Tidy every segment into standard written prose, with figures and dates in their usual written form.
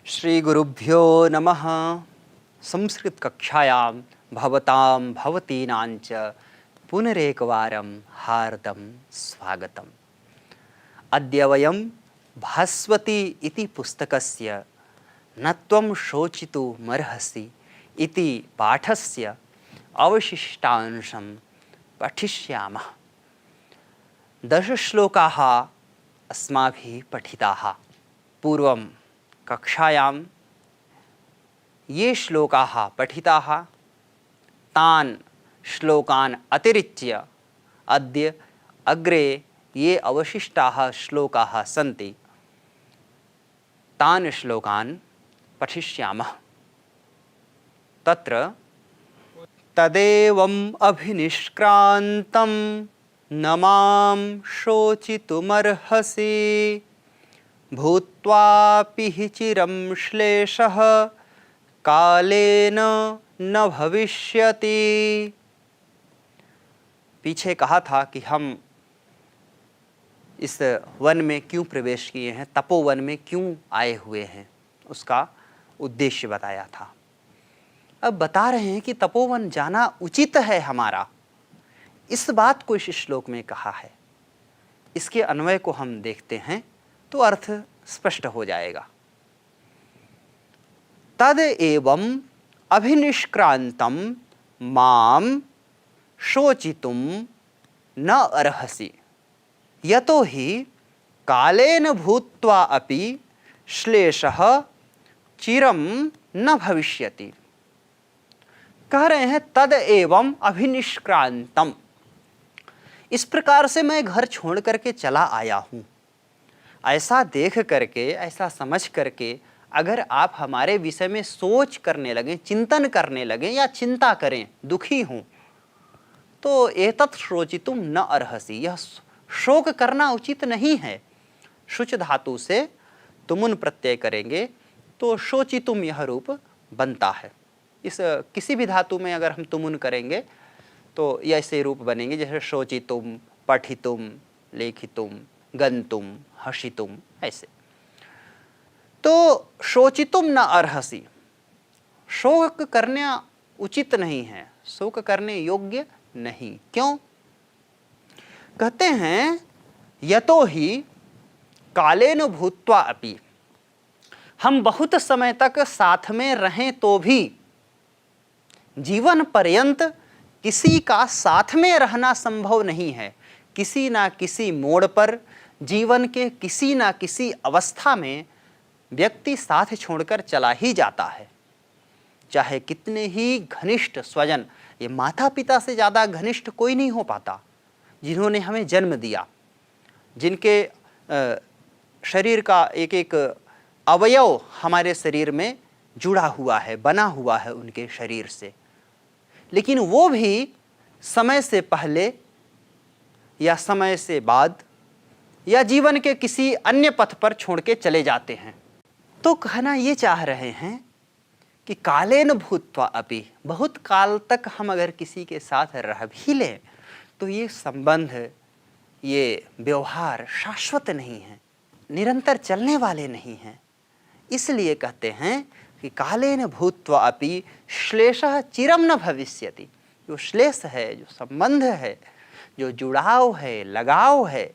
श्री गुरुभ्यो नमः। संस्कृत कक्षायां भवतां भवतीनांच पुनरेकवारं हार्दं स्वागतम्। अद्य वयं भास्वती इति पुस्तकस्य न त्वं शोचितुमर्हसि इति पाठस्य अवशिष्टांशं पठिष्यामः। 10 श्लोकाः अस्माभिः पठिताः। पूर्वं कक्षायां ये श्लोकाः पठिताः तान् श्लोकान् अतिरिच्य अद्य अग्रे ये अवशिष्टाः श्लोकाः सन्ति तान् श्लोकान् पठिष्यामः। तत्र तदेवम् अभिनिष्क्रान्तं न मां शोचितुमर्हसि भूत्वापि हि चिरं श्लेषः कालेन न भविष्यति। पीछे कहा था कि हम इस वन में क्यों प्रवेश किए हैं, तपोवन में क्यों आए हुए हैं, उसका उद्देश्य बताया था। अब बता रहे हैं कि तपोवन जाना उचित है हमारा, इस बात को इस श्लोक में कहा है। इसके अन्वय को हम देखते हैं तो अर्थ स्पष्ट हो जाएगा। तद एवं अभिनिष्क्रांतम माम शोचितुम न अर्हसि यतो हि कालेन भूत्वा अपि श्लेषः चिरं न भविष्यति। कह रहे हैं तद एवं अभिनिष्क्रांतम, इस प्रकार से मैं घर छोड़ करके चला आया हूँ। ऐसा देख करके, ऐसा समझ करके अगर आप हमारे विषय में सोच करने लगें, चिंतन करने लगें या चिंता करें, दुखी हों, तो एतत् शोचितुम न अर्हसि, यह शोक करना उचित नहीं है। शुच धातु से तुमुन प्रत्यय करेंगे तो शोचितुम यह रूप बनता है। इस किसी भी धातु में अगर हम तुमुन करेंगे तो यह ऐसे रूप बनेंगे जैसे शोचितुम, पठितुम, लेखितुम, गंतुम, हसितुम, ऐसे। तो शोचितुम न अर्हसि, शोक करना उचित नहीं है, शोक करने योग्य नहीं। क्यों? कहते हैं यतो ही कालेन भूत्वा अपि, हम बहुत समय तक साथ में रहें तो भी जीवन पर्यंत किसी का साथ में रहना संभव नहीं है। किसी ना किसी मोड़ पर, जीवन के किसी ना किसी अवस्था में व्यक्ति साथ छोड़कर चला ही जाता है। चाहे कितने ही घनिष्ठ स्वजन, ये माता पिता से ज़्यादा घनिष्ठ कोई नहीं हो पाता, जिन्होंने हमें जन्म दिया, जिनके शरीर का एक एक अवयव हमारे शरीर में जुड़ा हुआ है, बना हुआ है उनके शरीर से, लेकिन वो भी समय से पहले या समय से बाद या जीवन के किसी अन्य पथ पर छोड़ के चले जाते हैं। तो कहना ये चाह रहे हैं कि कालेन भूत्वा अपि, बहुत काल तक हम अगर किसी के साथ रह भी लें तो ये संबंध, ये व्यवहार शाश्वत नहीं है, निरंतर चलने वाले नहीं हैं। इसलिए कहते हैं कि कालेन भूत्वा अपि श्लेषः चिरं न भविष्यति। जो श्लेष है, जो संबंध है, जो जुड़ाव है, लगाव है,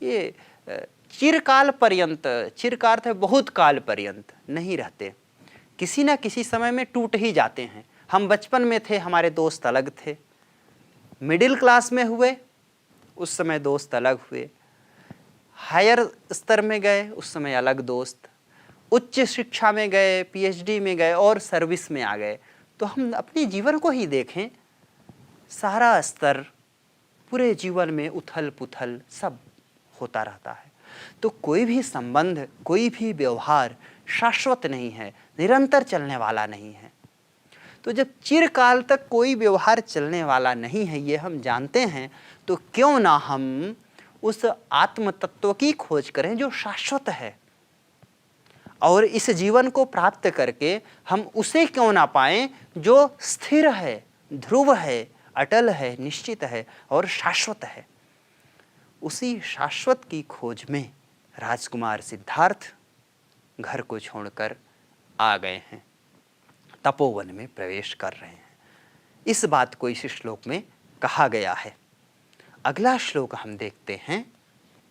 ये चिरकाल पर्यंत, चिर का अर्थ है बहुत काल पर्यंत नहीं रहते, किसी न किसी समय में टूट ही जाते हैं। हम बचपन में थे, हमारे दोस्त अलग थे, मिडिल क्लास में हुए उस समय दोस्त अलग हुए, हायर स्तर में गए उस समय अलग दोस्त, उच्च शिक्षा में गए, पीएचडी में गए और सर्विस में आ गए। तो हम अपने जीवन को ही देखें, सारा स्तर, पूरे जीवन में उथल पुथल सब होता रहता है। तो कोई भी संबंध, कोई भी व्यवहार शाश्वत नहीं है, निरंतर चलने वाला नहीं है। तो जब चिरकाल तक कोई व्यवहार चलने वाला नहीं है, ये हम जानते हैं, तो क्यों ना हम उस आत्म तत्व की खोज करें जो शाश्वत है, और इस जीवन को प्राप्त करके हम उसे क्यों ना पाएं जो स्थिर है, ध्रुव है, अटल है, निश्चित है और शाश्वत है। उसी शाश्वत की खोज में राजकुमार सिद्धार्थ घर को छोड़कर आ गए हैं, तपोवन में प्रवेश कर रहे हैं। इस बात को इस श्लोक में कहा गया है। अगला श्लोक हम देखते हैं।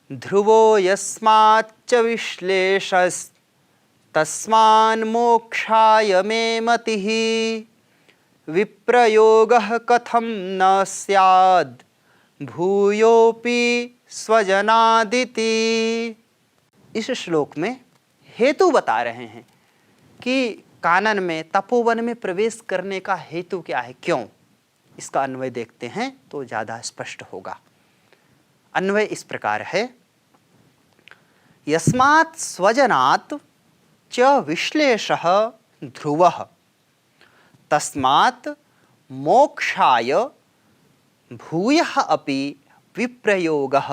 ध्रुवो यस्माच्च विश्लेषस् तस्मान् मोक्षाय मे मतिः विप्रयोगः कथं न स्याद् भूयोऽपि स्वजनादिति। इस श्लोक में हेतु बता रहे हैं कि कानन में, तपोवन में प्रवेश करने का हेतु क्या है, क्यों। इसका अन्वय देखते हैं तो ज़्यादा स्पष्ट होगा। अन्वय इस प्रकार है। यस्मात् स्वजनात् च विश्लेषः ध्रुवः तस्मात् मोक्षाय भूयः अपि विप्रयोगः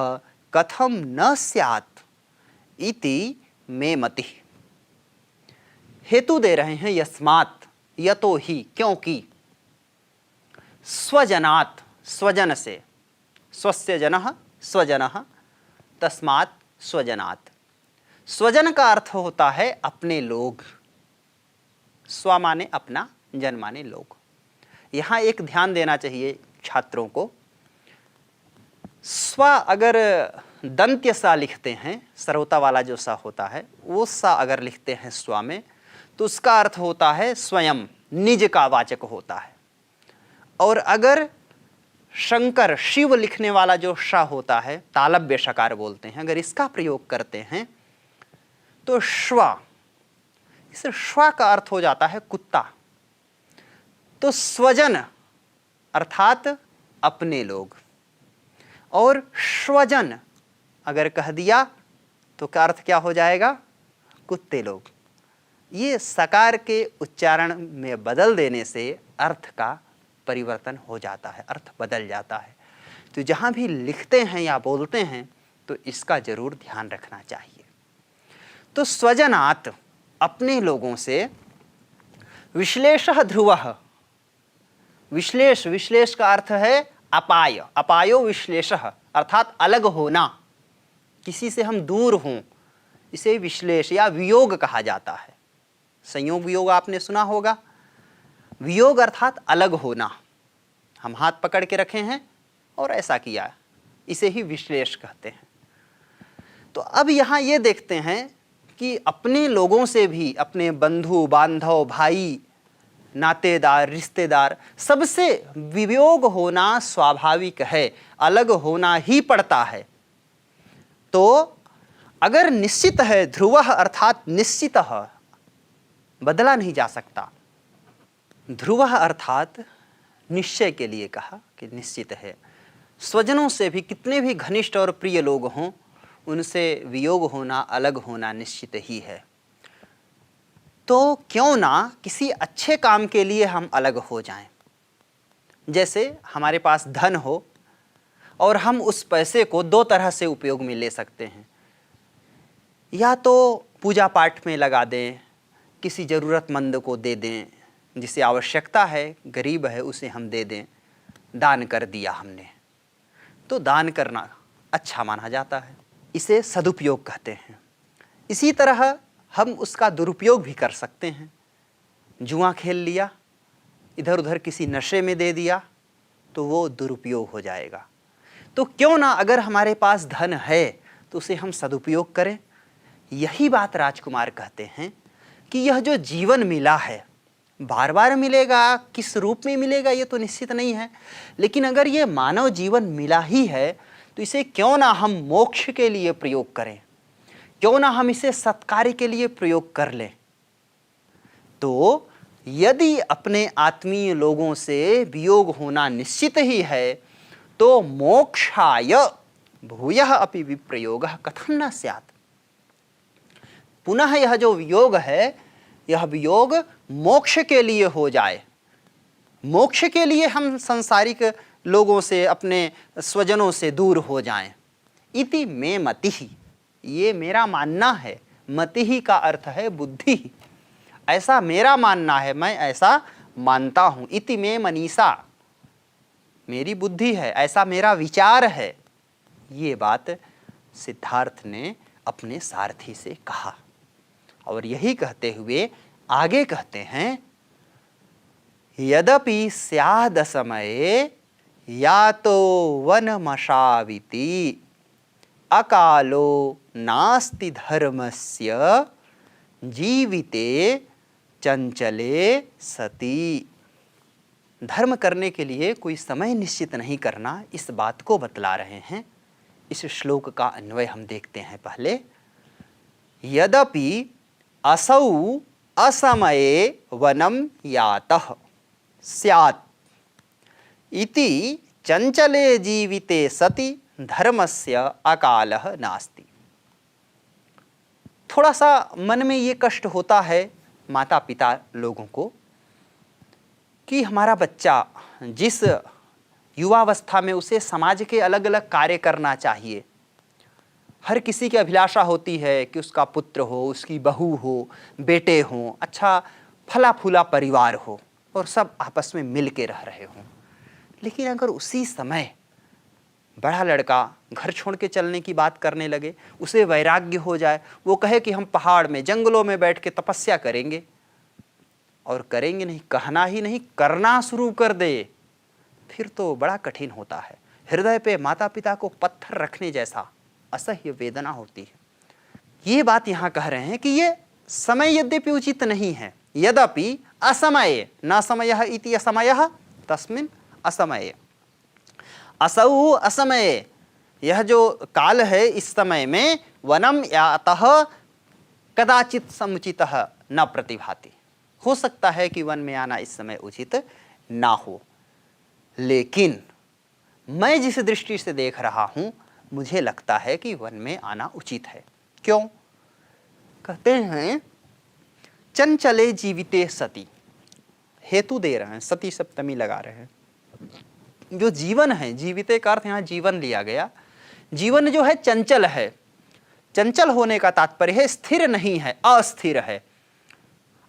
कथं न स्यात् इति मे मतिः। हेतु दे रहे हैं यस्मात्, यतो ही, क्योंकि, स्वजनात्, स्वजन से, स्वस्य जनः स्वजनः, तस्मात् स्वजनात्। स्वजन का अर्थ होता है अपने लोग। स्व माने अपना, जन माने लोग। यहाँ एक ध्यान देना चाहिए छात्रों को। स्व अगर दंत्य सा लिखते हैं, सरौता वाला जो सा होता है, वो सा अगर लिखते हैं स्व में, तो उसका अर्थ होता है स्वयं, निज का वाचक होता है। और अगर शंकर, शिव लिखने वाला जो श होता है, तालव्य शकार बोलते हैं, अगर इसका प्रयोग करते हैं तो श्व, इस श्व का अर्थ हो जाता है कुत्ता। तो स्वजन अर्थात अपने लोग, और स्वजन अगर कह दिया तो क्या अर्थ क्या हो जाएगा, कुत्ते लोग। ये सकार के उच्चारण में बदल देने से अर्थ का परिवर्तन हो जाता है, अर्थ बदल जाता है। तो जहाँ भी लिखते हैं या बोलते हैं तो इसका जरूर ध्यान रखना चाहिए। तो स्वजनात्, अपने लोगों से, विश्लेषः ध्रुवः, विश्लेष, विश्लेष का अर्थ है अपाय, अपायो विश्लेषः अर्थात अलग होना, किसी से हम दूर हों, इसे विश्लेष या वियोग कहा जाता है। संयोग वियोग आपने सुना होगा। वियोग अर्थात अलग होना, हम हाथ पकड़ के रखे हैं और ऐसा किया, इसे ही विश्लेष कहते हैं। तो अब यहाँ ये देखते हैं कि अपने लोगों से भी, अपने बंधु बांधव, भाई, नातेदार, रिश्तेदार, सबसे वियोग होना स्वाभाविक है, अलग होना ही पड़ता है। तो अगर निश्चित है, ध्रुवः अर्थात निश्चितः, बदला नहीं जा सकता। ध्रुवः अर्थात निश्चय के लिए कहा कि निश्चित है। स्वजनों से भी कितने भी घनिष्ठ और प्रिय लोग हों, उनसे वियोग होना, अलग होना निश्चित ही है। तो क्यों ना किसी अच्छे काम के लिए हम अलग हो जाएं। जैसे हमारे पास धन हो और हम उस पैसे को दो तरह से उपयोग में ले सकते हैं। या तो पूजा पाठ में लगा दें, किसी ज़रूरतमंद को दे दें, जिसे आवश्यकता है, गरीब है, उसे हम दे दें। दान कर दिया हमने, तो दान करना अच्छा माना जाता है, इसे सदुपयोग कहते हैं। इसी तरह हम उसका दुरुपयोग भी कर सकते हैं। जुआ खेल लिया, इधर उधर किसी नशे में दे दिया, तो वो दुरुपयोग हो जाएगा। तो क्यों ना अगर हमारे पास धन है तो उसे हम सदुपयोग करें। यही बात राजकुमार कहते हैं कि यह जो जीवन मिला है, बार बार मिलेगा, किस रूप में मिलेगा ये तो निश्चित नहीं है, लेकिन अगर ये मानव जीवन मिला ही है तो इसे क्यों ना हम मोक्ष के लिए प्रयोग करें, क्यों ना हम इसे सत्कार्य के लिए प्रयोग कर लें। तो यदि अपने आत्मीय लोगों से वियोग होना निश्चित ही है तो मोक्षाय भूयः अपि विप्रयोगः कथं न स्यात्। पुनः यह जो वियोग है, यह वियोग मोक्ष के लिए हो जाए, मोक्ष के लिए हम सांसारिक लोगों से, अपने स्वजनों से दूर हो जाएं। इति मे मतिः, ये मेरा मानना है। मतिः का अर्थ है बुद्धि, ऐसा मेरा मानना है, मैं ऐसा मानता हूँ। इति मे मनीषा, मेरी बुद्धि है, ऐसा मेरा विचार है। ये बात सिद्धार्थ ने अपने सारथी से कहा और यही कहते हुए आगे कहते हैं यद्यपि स्याद समये या तो वनमशाविति अकालो नास्ति धर्मस्य जीविते चंचले सती। धर्म करने के लिए कोई समय निश्चित नहीं करना, इस बात को बतला रहे हैं। इस श्लोक का अन्वय हम देखते हैं पहले। यद्यपि असौ असमये वनम यातः स्यात् इति चंचले जीविते सति धर्मस्य अकालः नास्ति। थोड़ा सा मन में ये कष्ट होता है माता पिता लोगों को कि हमारा बच्चा जिस युवावस्था में उसे समाज के अलग अलग कार्य करना चाहिए, हर किसी की अभिलाषा होती है कि उसका पुत्र हो, उसकी बहू हो, बेटे हों, अच्छा फला फूला परिवार हो और सब आपस में मिल के रह रहे हों। लेकिन अगर उसी समय बड़ा लड़का घर छोड़ के चलने की बात करने लगे, उसे वैराग्य हो जाए, वो कहे कि हम पहाड़ में जंगलों में बैठ के तपस्या करेंगे, और करेंगे नहीं, कहना ही नहीं करना शुरू कर दे, फिर तो बड़ा कठिन होता है। हृदय पे माता पिता को पत्थर रखने जैसा असह्य वेदना होती है। ये बात यहाँ कह रहे हैं कि ये समय यद्यपि उचित नहीं है, यद्यपि असमये, न समयः इति असमयः तस्मिन् असमये, असौ असमये, यह जो काल है इस समय में वनम यातः कदाचित समुचितः न प्रतिभाति। हो सकता है कि वन में आना इस समय उचित ना हो, लेकिन मैं जिस दृष्टि से देख रहा हूं मुझे लगता है कि वन में आना उचित है। क्यों? कहते हैं चंचले जीविते सती, हेतु दे रहे हैं, सती सप्तमी लगा रहे हैं। जो जीवन है, जीविते का अर्थ यहाँ जीवन लिया गया, जीवन जो है चंचल है। चंचल होने का तात्पर्य है स्थिर नहीं है, अस्थिर है।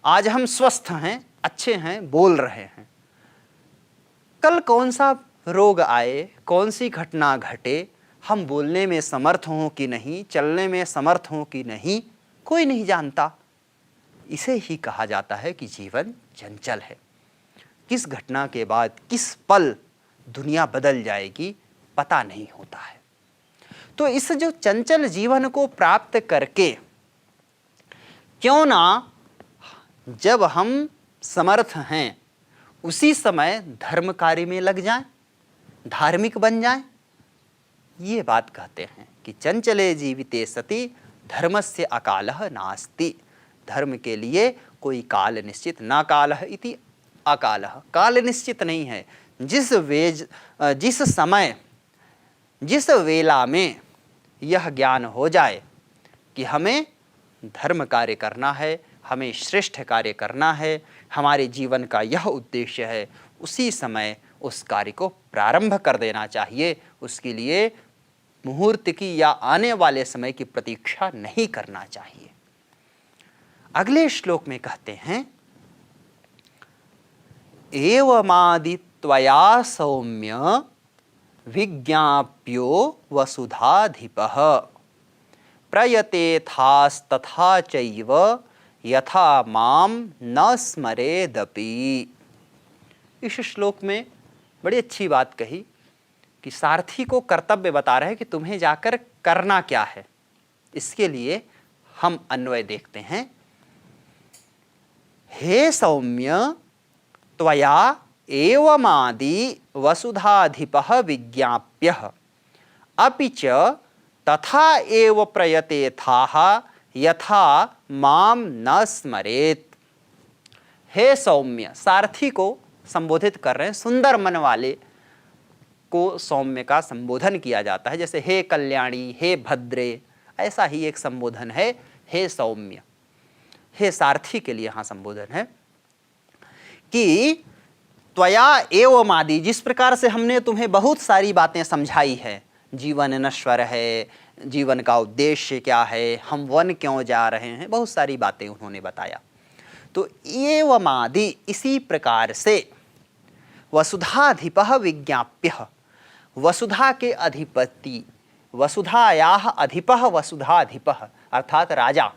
आज हम स्वस्थ हैं, अच्छे हैं, बोल रहे हैं, कल कौन सा रोग आए, कौन सी घटना घटे, हम बोलने में समर्थ हों कि नहीं, चलने में समर्थ हों कि नहीं, कोई नहीं जानता। इसे ही कहा जाता है कि जीवन चंचल है। किस घटना के बाद किस पल दुनिया बदल जाएगी पता नहीं होता है। तो इस जो चंचल जीवन को प्राप्त करके क्यों ना जब हम समर्थ हैं उसी समय धर्म कार्य में लग जाएं, धार्मिक बन जाएं। ये बात कहते हैं कि चंचले जीविते सति धर्मस्य अकालः नास्ति। धर्म के लिए कोई काल निश्चित, ना कालः इति अकालः, काल निश्चित नहीं है। जिस समय जिस वेला में यह ज्ञान हो जाए कि हमें धर्म कार्य करना है, हमें श्रेष्ठ कार्य करना है, हमारे जीवन का यह उद्देश्य है, उसी समय उस कार्य को प्रारंभ कर देना चाहिए। उसके लिए मुहूर्त की या आने वाले समय की प्रतीक्षा नहीं करना चाहिए। अगले श्लोक में कहते हैं एवमादित्वया सौम्य विज्ञाप्यो वसुधाधिपः प्रयतेथास्तथा चैव यथा माम न स्मरेदपि। इस श्लोक में बड़ी अच्छी बात कही कि सारथी को कर्तव्य बता रहे हैं कि तुम्हें जाकर करना क्या है। इसके लिए हम अन्वय देखते हैं। हे सौम्य त्वया एवमादि वसुधाधिपः विज्ञाप्यः अपि च तथा एव प्रयतेथाः यथा माम न स्मरेत। हे सौम्य, सारथी को संबोधित कर रहे हैं। सुंदर मन वाले को सौम्य का संबोधन किया जाता है, जैसे हे कल्याणी, हे भद्रे, ऐसा ही एक संबोधन है हे सौम्य। हे सारथी के लिए यहाँ संबोधन है कि त्वया एवमादि, जिस प्रकार से हमने तुम्हें बहुत सारी बातें समझाई है, जीवन नश्वर है, जीवन का उद्देश्य क्या है, हम वन क्यों जा रहे हैं, बहुत सारी बातें उन्होंने बताया। तो एवमादि, इसी प्रकार से वसुधाधिपः विज्ञाप्यः, वसुधा के अधिपति, वसुधायाः अधिपः वसुधाधिपः अर्थात राजा।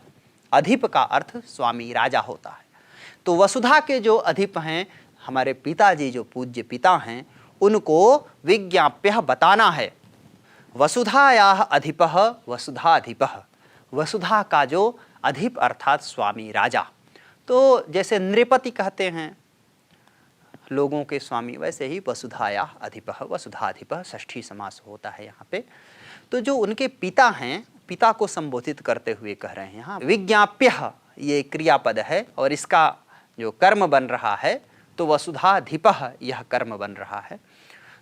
अधिप का अर्थ स्वामी, राजा होता है। तो वसुधा के जो अधिप हैं, हमारे पिताजी जो पूज्य पिता हैं, उनको विज्ञाप्य बताना है। वसुधायाः अधिपः वसुधाधिपः, वसुधा का जो अधिप अर्थात स्वामी, राजा। तो जैसे नृपति कहते हैं लोगों के स्वामी, वैसे ही वसुधायाः अधिपः वसुधाधिपः षष्ठी समास होता है यहाँ पे। तो जो उनके पिता हैं, पिता को संबोधित करते हुए कह रहे हैं यहाँ विज्ञाप्य, ये क्रियापद है और इसका जो कर्म बन रहा है तो वसुधाधिपः, यह कर्म बन रहा है।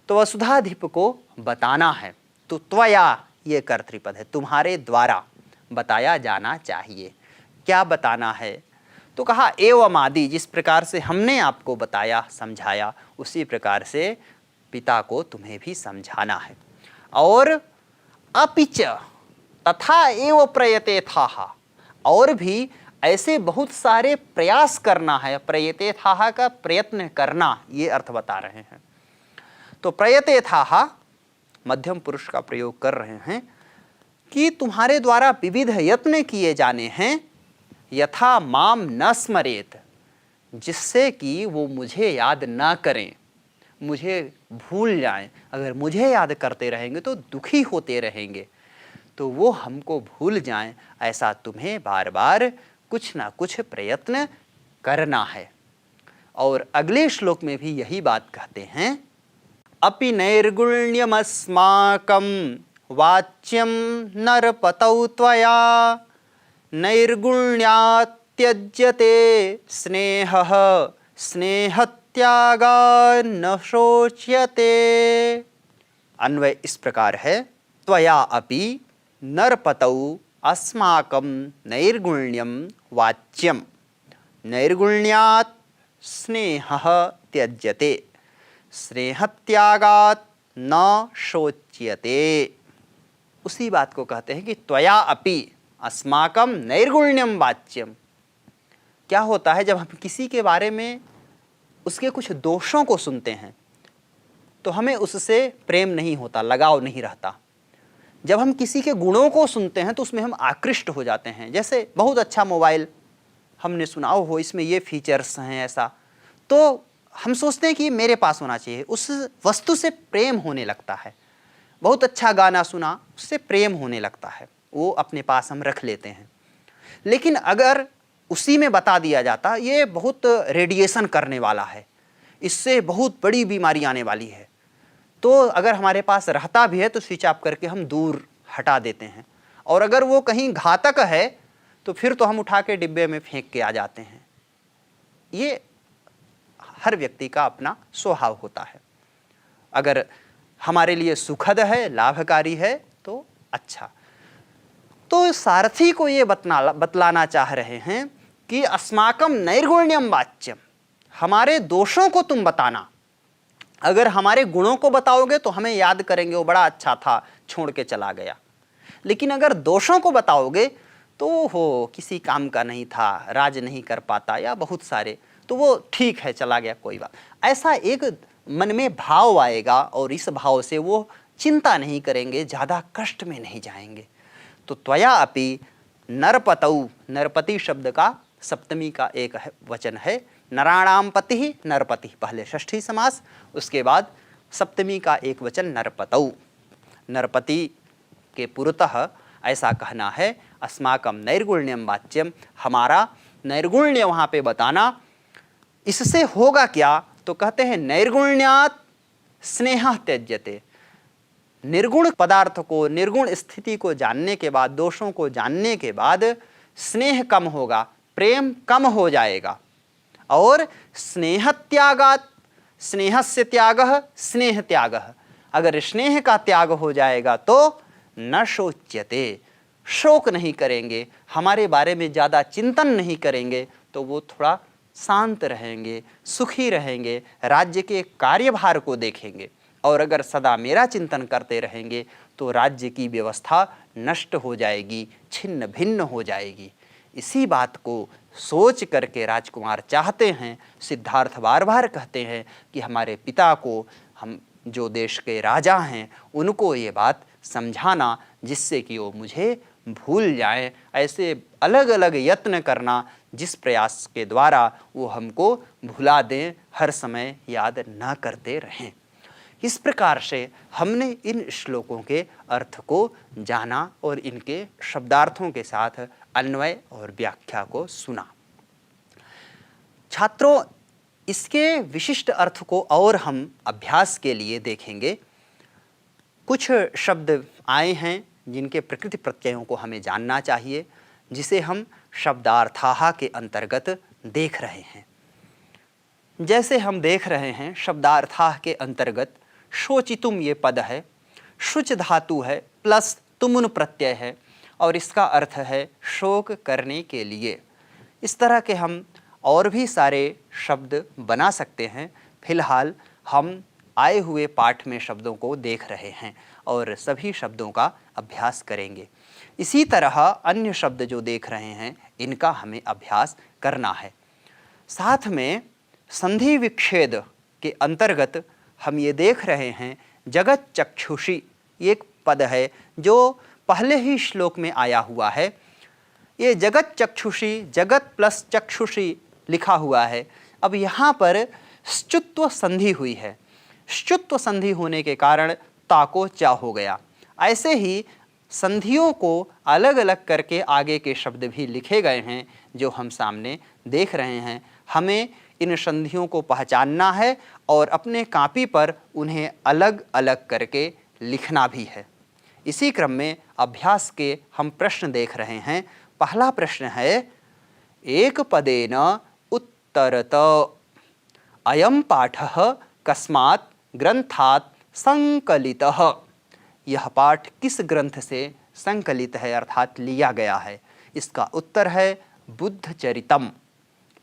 तो वसुधाधिप को बताना है, तो त्वया ये कर्तृपद है, तुम्हारे द्वारा बताया जाना चाहिए। क्या बताना है? तो कहा एवं आदि, जिस प्रकार से हमने आपको बताया समझाया उसी प्रकार से पिता को तुम्हें भी समझाना है। और अपिच तथा एव प्रयते था, और भी ऐसे बहुत सारे प्रयास करना है। प्रयते था का प्रयत्न करना, ये अर्थ बता रहे हैं। तो प्रयते था मध्यम पुरुष का प्रयोग कर रहे हैं कि तुम्हारे द्वारा विविध यत्न किए जाने हैं, यथा माम न स्मरेत, जिससे कि वो मुझे याद ना करें, मुझे भूल जाएं। अगर मुझे याद करते रहेंगे तो दुखी होते रहेंगे, तो वो हमको भूल जाएं, ऐसा तुम्हें बार बार कुछ ना कुछ प्रयत्न करना है। और अगले श्लोक में भी यही बात कहते हैं, अपि नैर्गुण्यमस्माकं वाच्यं नरपतौ त्वया नैर्गुण्यात् त्यज्यते स्नेहः स्नेहत्यागान्न शोच्यते। अन्वय इस प्रकार है, त्वया अपि नरपतौ अस्माकं नैर्गुण्यं वाच्यं नैर्गुण्यात् स्नेहः त्यज्यते स्नेहत्यागात् न शोच्यते। उसी बात को कहते हैं कि त्वया अपि अस्माकं नैर्गुण्यं वाच्यम। क्या होता है जब हम किसी के बारे में उसके कुछ दोषों को सुनते हैं तो हमें उससे प्रेम नहीं होता, लगाव नहीं रहता। जब हम किसी के गुणों को सुनते हैं तो उसमें हम आकृष्ट हो जाते हैं। जैसे बहुत अच्छा मोबाइल हमने सुना हो, इसमें ये फीचर्स हैं ऐसा, तो हम सोचते हैं कि मेरे पास होना चाहिए, उस वस्तु से प्रेम होने लगता है। बहुत अच्छा गाना सुना, उससे प्रेम होने लगता है, वो अपने पास हम रख लेते हैं। लेकिन अगर उसी में बता दिया जाता ये बहुत रेडिएशन करने वाला है, इससे बहुत बड़ी बीमारी आने वाली है, तो अगर हमारे पास रहता भी है तो स्विच ऑफ करके हम दूर हटा देते हैं। और अगर वो कहीं घातक है तो फिर तो हम उठा के डिब्बे में फेंक के आ जाते हैं। ये हर व्यक्ति का अपना स्वभाव होता है। अगर हमारे लिए सुखद है, लाभकारी है तो अच्छा। तो सारथी को ये बतलाना चाह रहे हैं कि अस्माकम नैर्गुण्यम वाच्यम, हमारे दोषों को तुम बताना। अगर हमारे गुणों को बताओगे तो हमें याद करेंगे, वो बड़ा अच्छा था, छोड़ के चला गया। लेकिन अगर दोषों को बताओगे तो हो किसी काम का नहीं था, राज नहीं कर पाता, या बहुत सारे, तो वो ठीक है चला गया, कोई बात। ऐसा एक मन में भाव आएगा और इस भाव से वो चिंता नहीं करेंगे, ज़्यादा कष्ट में नहीं जाएंगे। तो त्वया अपि नरपतौ, नरपति शब्द का सप्तमी का एक वचन है, नराणाम पति नरपति, पहले षष्ठी समास, उसके बाद सप्तमी का एक वचन नरपतौ। नरपति के पुरतः ऐसा कहना है, अस्माकम नैर्गुण्यम वाच्यम, हमारा नैर्गुण्य वहाँ पे बताना। इससे होगा क्या? तो कहते हैं नैर्गुण्यात् स्नेहः त्यज्यते। निर्गुण पदार्थ को, निर्गुण स्थिति को जानने के बाद, दोषों को जानने के बाद स्नेह कम होगा, प्रेम कम हो जाएगा। और स्नेह त्यागात्, स्नेहस्य त्यागः स्नेह त्यागः, अगर स्नेह का त्याग हो जाएगा तो न शोच्यते, शोक नहीं करेंगे, हमारे बारे में ज़्यादा चिंतन नहीं करेंगे, तो वो थोड़ा शांत रहेंगे, सुखी रहेंगे, राज्य के कार्यभार को देखेंगे। और अगर सदा मेरा चिंतन करते रहेंगे तो राज्य की व्यवस्था नष्ट हो जाएगी, छिन्न भिन्न हो जाएगी। इसी बात को सोच करके राजकुमार चाहते हैं, सिद्धार्थ बार बार कहते हैं कि हमारे पिता को, हम जो देश के राजा हैं, उनको ये बात समझाना जिससे कि वो मुझे भूल जाएं। ऐसे अलग अलग यत्न करना जिस प्रयास के द्वारा वो हमको भुला दें, हर समय याद न करते रहें। इस प्रकार से हमने इन श्लोकों के अर्थ को जाना और इनके शब्दार्थों के साथ अन्वय और व्याख्या को सुना। छात्रों, इसके विशिष्ट अर्थ को और हम अभ्यास के लिए देखेंगे। कुछ शब्द आए हैं जिनके प्रकृति प्रत्ययों को हमें जानना चाहिए, जिसे हम शब्दार्थाः के अंतर्गत देख रहे हैं। जैसे हम देख रहे हैं शब्दार्थाः के अंतर्गत शोचितुम ये पद है, शुच धातु है प्लस तुमुन प्रत्यय है और इसका अर्थ है शोक करने के लिए। इस तरह के हम और भी सारे शब्द बना सकते हैं। फिलहाल हम आए हुए पाठ में शब्दों को देख रहे हैं और सभी शब्दों का अभ्यास करेंगे। इसी तरह अन्य शब्द जो देख रहे हैं इनका हमें अभ्यास करना है। साथ में संधि विच्छेद के अंतर्गत हम ये देख रहे हैं जगत चक्षुषी, एक पद है जो पहले ही श्लोक में आया हुआ है। ये जगत चक्षुषी, जगत प्लस चक्षुषी लिखा हुआ है। अब यहाँ पर श्चुत्व संधि हुई है। श्चुत्व संधि होने के कारण ताको चा हो गया। ऐसे ही संधियों को अलग अलग करके आगे के शब्द भी लिखे गए हैं जो हम सामने देख रहे हैं। हमें इन संधियों को पहचानना है और अपने कापी पर उन्हें अलग अलग करके लिखना भी है। इसी क्रम में अभ्यास के हम प्रश्न देख रहे हैं। पहला प्रश्न है एक पदेन उत्तरत अयम पाठः कस्मात् ग्रंथात् संकलितः। यह पाठ किस ग्रंथ से संकलित है अर्थात लिया गया है? इसका उत्तर है बुद्ध चरितम।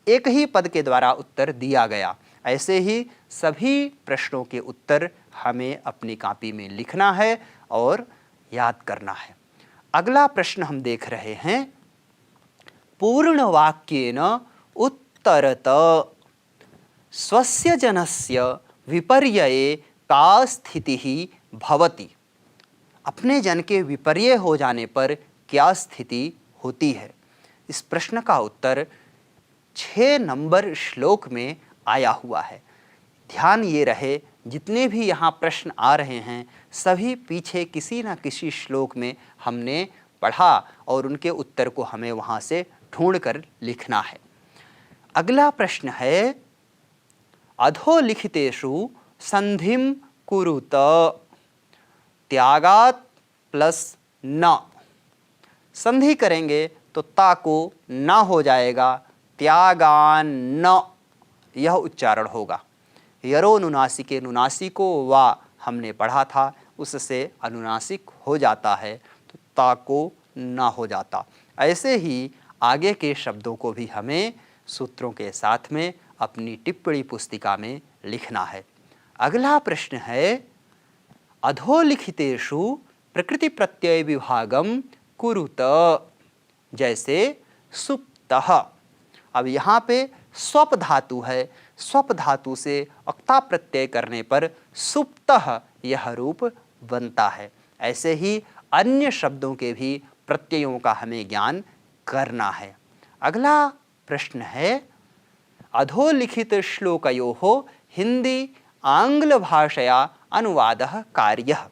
एक ही पद के द्वारा उत्तर दिया गया। ऐसे ही सभी प्रश्नों के उत्तर हमें अपनी कॉपी में लिखना है और याद करना है। अगला प्रश्न हम देख रहे हैं पूर्ण वाक्येन उत्तरत स्वस्य जनस्य विपर्यये का स्थितिः भवति। अपने जन के विपर्य हो जाने पर क्या स्थिति होती है? इस प्रश्न का उत्तर 6 नंबर श्लोक में आया हुआ है। ध्यान ये रहे जितने भी यहाँ प्रश्न आ रहे हैं सभी पीछे किसी न किसी श्लोक में हमने पढ़ा और उनके उत्तर को हमें वहाँ से ढूंढ कर लिखना है। अगला प्रश्न है अधोलिखितेषु संधिम कुरुत त्यागात प्लस न। संधि करेंगे तो ता को न हो जाएगा, त्यागान न यह उच्चारण होगा। यरो अनुनासिके नुनासिको वा हमने पढ़ा था, उससे अनुनासिक हो जाता है तो ता को न हो जाता। ऐसे ही आगे के शब्दों को भी हमें सूत्रों के साथ में अपनी टिप्पणी पुस्तिका में लिखना है। अगला प्रश्न है अधोलिखितेषु प्रकृति प्रत्यय विभागम कुरुत। जैसे सुप्तः। अब यहाँ पे स्वप धातु है, स्वप धातु से अक्ता प्रत्यय करने पर सुप्तः यह रूप बनता है। ऐसे ही अन्य शब्दों के भी प्रत्ययों का हमें ज्ञान करना है। अगला प्रश्न है अधोलिखित श्लोकयोः हिंदी आंग्ल भाषया अनुवादः कार्यः।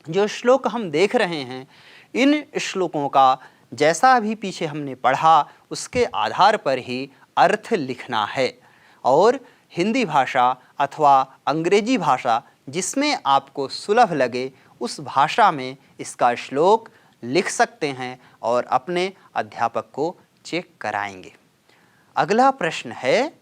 जो श्लोक हम देख रहे हैं इन श्लोकों का जैसा भी पीछे हमने पढ़ा उसके आधार पर ही अर्थ लिखना है और हिंदी भाषा अथवा अंग्रेजी भाषा जिसमें आपको सुलभ लगे उस भाषा में इसका श्लोक लिख सकते हैं और अपने अध्यापक को चेक कराएंगे। अगला प्रश्न है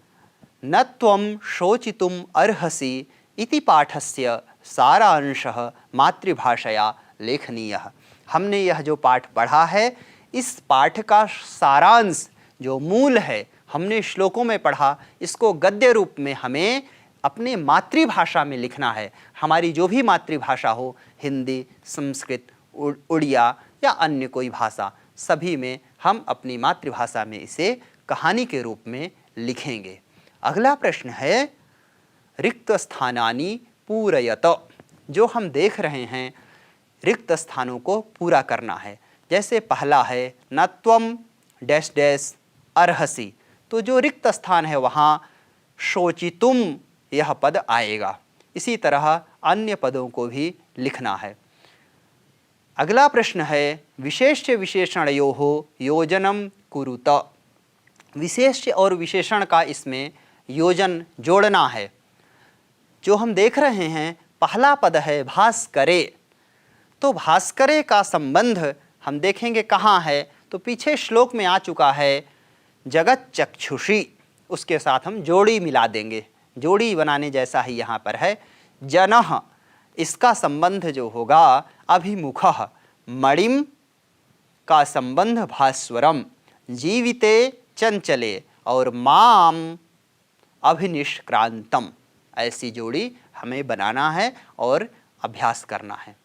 न त्वं शोचितुम् अर्हसि इति पाठस्य सारांशः मातृभाषया लेखनीयः। हमने यह जो पाठ पढ़ा है इस पाठ का सारांश जो मूल है हमने श्लोकों में पढ़ा, इसको गद्य रूप में हमें अपने मातृभाषा में लिखना है। हमारी जो भी मातृभाषा हो, हिंदी, संस्कृत, उड़िया या अन्य कोई भाषा, सभी में हम अपनी मातृभाषा में इसे कहानी के रूप में लिखेंगे। अगला प्रश्न है रिक्त स्थानानि पूरयत। जो हम देख रहे हैं रिक्त स्थानों को पूरा करना है। जैसे पहला है न त्वं डैश डैश अर्हसि, तो जो रिक्त स्थान है वहाँ शोचितुम यह पद आएगा। इसी तरह अन्य पदों को भी लिखना है। अगला प्रश्न है विशेष्य विशेषणयोः योजनं कुरुत। विशेष्य और विशेषण का इसमें योजन जोड़ना है। जो हम देख रहे हैं पहला पद है भास्करे, तो भास्करे का संबंध हम देखेंगे कहाँ है, तो पीछे श्लोक में आ चुका है जगत चक्षुषी, उसके साथ हम जोड़ी मिला देंगे, जोड़ी बनाने जैसा ही यहाँ पर है। जनः, इसका संबंध जो होगा अभिमुखः, मणिम का संबंध भास्वरम, जीविते चंचले और माम अभिनिष्क्रांतम, ऐसी जोड़ी हमें बनाना है और अभ्यास करना है।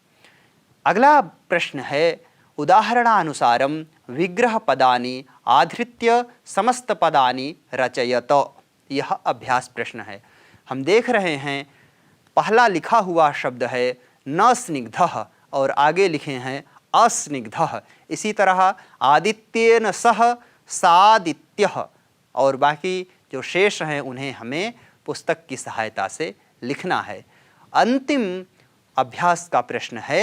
अगला प्रश्न है उदाहरणानुसारम विग्रह पदानि आधृत्य समस्त पदानि रचयत। यह अभ्यास प्रश्न है। हम देख रहे हैं पहला लिखा हुआ शब्द है न स्निग्धः और आगे लिखे हैं अस्निग्धः। इसी तरह आदित्येन सह सादित्यः, और बाकी जो शेष हैं उन्हें हमें पुस्तक की सहायता से लिखना है। अंतिम अभ्यास का प्रश्न है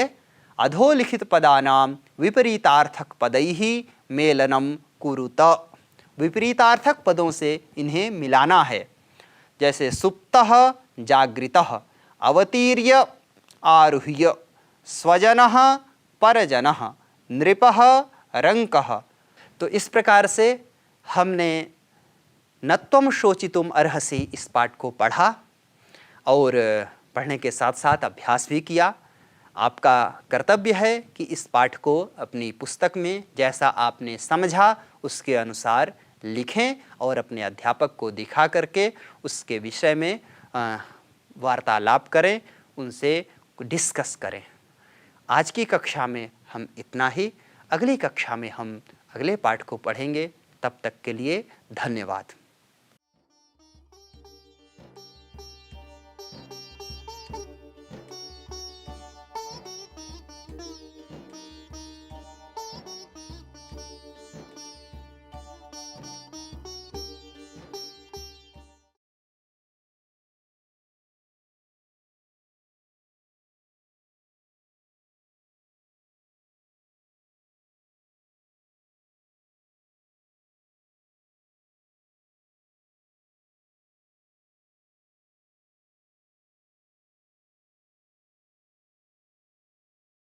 अधोलिखित पदानां विपरीतार्थक पदैः मेलनम कुरुत। विपरीतार्थक पदों से इन्हें मिलाना है, जैसे सुप्तः जागृतः, अवतीर्य आरुह्य, स्वजनः परजनः, नृपः रंकः। तो इस प्रकार से हमने नत्वम शोचितुम अर्हसि इस पाठ को पढ़ा और पढ़ने के साथ साथ अभ्यास भी किया। आपका कर्तव्य है कि इस पाठ को अपनी पुस्तक में जैसा आपने समझा उसके अनुसार लिखें और अपने अध्यापक को दिखा करके उसके विषय में वार्तालाप करें, उनसे डिस्कस करें। आज की कक्षा में हम इतना ही। अगली कक्षा में हम अगले पाठ को पढ़ेंगे। तब तक के लिए धन्यवाद।